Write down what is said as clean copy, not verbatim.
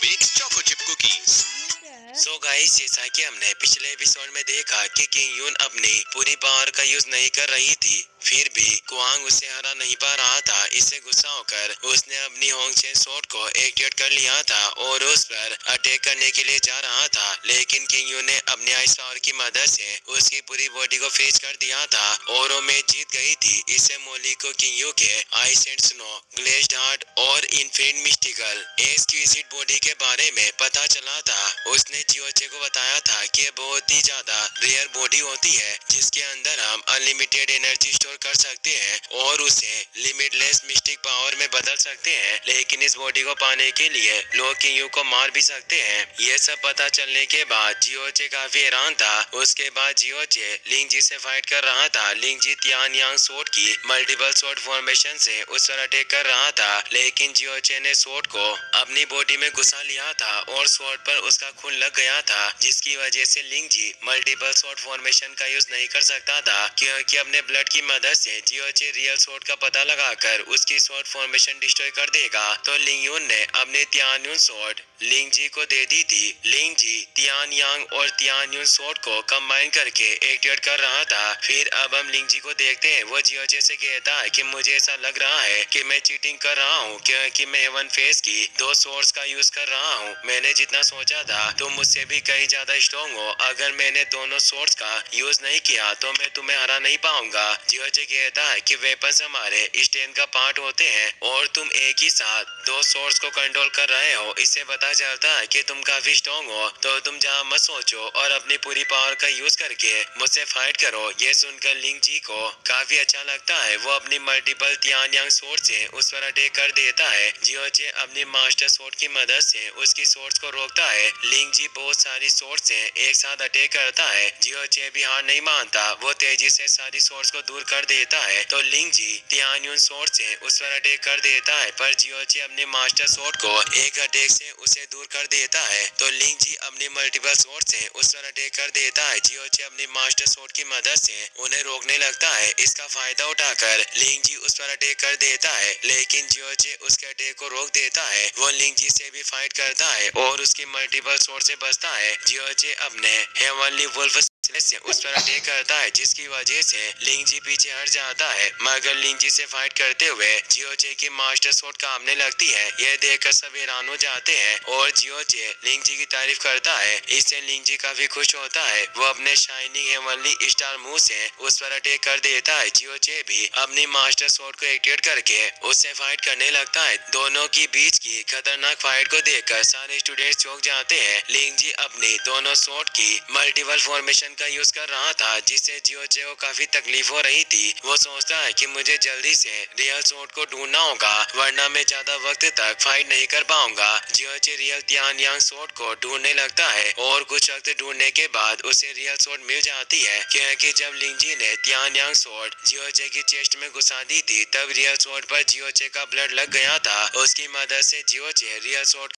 Big choco chip cookies. So guys, जैसा कि हमने पिछले एपिसोड में देखा कि किंग यून अपनी पूरी पावर का यूज नहीं कर रही थी, फिर भी कुआंग उसे हरा नहीं पा रहा था। इससे गुस्सा होकर उसने अपनी होंग चेन स्वॉर्ड को एक्टिवेट कर लिया था और उस पर अटैक करने के लिए जा रहा था, लेकिन किंग यून ने अपनी आइस पावर की मदद से उसकी पूरी बॉडी को फ्रीज कर दिया था और वो मैच जीत गई थी। इससे मोली को किंग यू के ice and snow, glazed heart और इन्फिनिट मिस्टिकल एक्सक्विजिट बॉडी के बारे में पता चला था। उसने जियोचे को बताया था कि ये बहुत ही ज्यादा रेयर बॉडी होती है जिसके अंदर हम अनलिमिटेड एनर्जी स्टोर कर सकते हैं और उसे लिमिटलेस मिस्टिक पावर में बदल सकते हैं, लेकिन इस बॉडी को पाने के लिए लोग किंग यू को मार भी सकते हैं। ये सब पता चलने के बाद जियोचे काफी हैरान था। उसके बाद जियोचे लिंग जी से फाइट कर रहा था। लिंग जी तियान यांग स्वॉर्ड की मल्टीपल स्वॉर्ड फॉर्मेशन से उस पर अटैक कर रहा था, लेकिन जियोचे ने स्वॉर्ड को अपनी बॉडी में घुसा लिया था और स्वॉर्ड पर उसका खून लग गया था, जिसकी वजह से लिंग जी मल्टीपल स्वॉर्ड फॉर्मेशन का यूज नहीं कर सकता था, क्योंकि अपने ब्लड की मदद से जियोचे रियल स्वॉर्ड का पता लगाकर उसकी स्वॉर्ड फॉर्मेशन डिस्ट्रॉय कर देगा। तो लिंग यून ने अपने तियान यून स्वॉर्ड लिंग जी को दे दी थी। लिंग जी तियान यांग और तियान यून स्वॉर्ड को कंबाइन करके एक्टिवेट कर रहा था। फिर अब हम लिंग जी को देखते हैं। वो जियोचे से कहता है कि मुझे ऐसा लग रहा है कि मैं चीटिंग कर रहा हूँ, क्योंकि मैं हेवन फेस की 2 स्वॉर्ड्स का यूज कर रहा हूँ। मैंने जितना सोचा था तुम मुझसे भी कहीं ज्यादा स्ट्रॉन्ग हो। अगर मैंने दोनों स्वॉर्ड्स का यूज नहीं किया तो मैं तुम्हें हरा नहीं पाऊंगा। जियोचे कहता है कि वेपन्स हमारे स्ट्रेंथ का पार्ट होते हैं और तुम एक ही साथ 2 स्वॉर्ड्स को कंट्रोल कर रहे हो। इससे पता चलता है कि तुम काफी स्ट्रॉन्ग हो, तो तुम जहाँ मत सोचो और अपनी पूरी पावर का यूज करके मुझसे फाइट करो। ये सुनकर लिंग जी को काफी अच्छा लगता है। वो अपनी मल्टीपल तियान यांग स्वॉर्ड से उस पर अटैक कर देता है। जियोचे अपनी मास्टर स्वॉर्ड की मदद से उसकी स्वॉर्ड्स को रोकता है। लिंग जी बहुत सारी स्वॉर्ड से एक साथ अटैक करता है। जियोचे भी हार नहीं मानता, वो तेजी से सारी स्वॉर्ड्स को दूर कर देता है। तो लिंग जी तियान यून स्वॉर्ड से उस पर अटैक कर देता है, पर जियोचे अपने मास्टर स्वॉर्ड को एक अटैक से उसे दूर कर देता है। तो लिंग जी अपनी मल्टीपल स्वॉर्ड से उस पर अटैक कर देता है। जियोचे अपनी मास्टर स्वॉर्ड की मदद से उन्हें रोकने लगता है। इसका फायदा उठाकर लिंग जी उस पर अटैक कर देता है, लेकिन जियोचे उसके अटैक को रोक देता है। वो लिंग जी से भी फाइट करता है और उसकी मल्टीपल स्वॉर्ड से बचता है। जियोचे अपने हेवनली वुल्फ से उस पर अटैक करता है, जिसकी वजह से लिंग जी पीछे हट जाता है। मगर लिंग जी से फाइट करते हुए जियोचे की मास्टर स्वॉर्ड कामने लगती है। यह देखकर सब हैरान हो जाते हैं और जियोचे लिंग जी की तारीफ करता है। इससे लिंग जी काफी खुश होता है। वो अपने शाइनिंग हेवनली स्टार मुंह से उस पर अटैक कर देता है। जियोचे भी अपनी मास्टर स्वॉर्ड को एक्टिवेट करके उससे फाइट करने लगता है। दोनों की बीच की खतरनाक फाइट को देखकर सारे स्टूडेंट्स चौंक जाते हैं। लिंग जी अपनी दोनों स्वॉर्ड की मल्टीपल फॉर्मेशन का यूज कर रहा था, जिससे जियोचे को काफी तकलीफ हो रही थी। वो सोचता है कि मुझे जल्दी से रियल स्वॉर्ड को ढूंढना होगा, वरना मैं ज्यादा वक्त तक फाइट नहीं कर पाऊंगा। जियोचे रियल तियान यांग स्वॉर्ड को ढूंढने लगता है और कुछ वक्त ढूंढने के बाद उसे रियल स्वॉर्ड मिल जाती है, क्योंकि जब लिंग जी ने तियान यांग स्वॉर्ड जियोचे की चेस्ट में घुसा दी थी, तब रियल स्वॉर्ड पर जियोचे का ब्लड लग गया था। उसकी मदद से जियोचे रियल स्वॉर्ड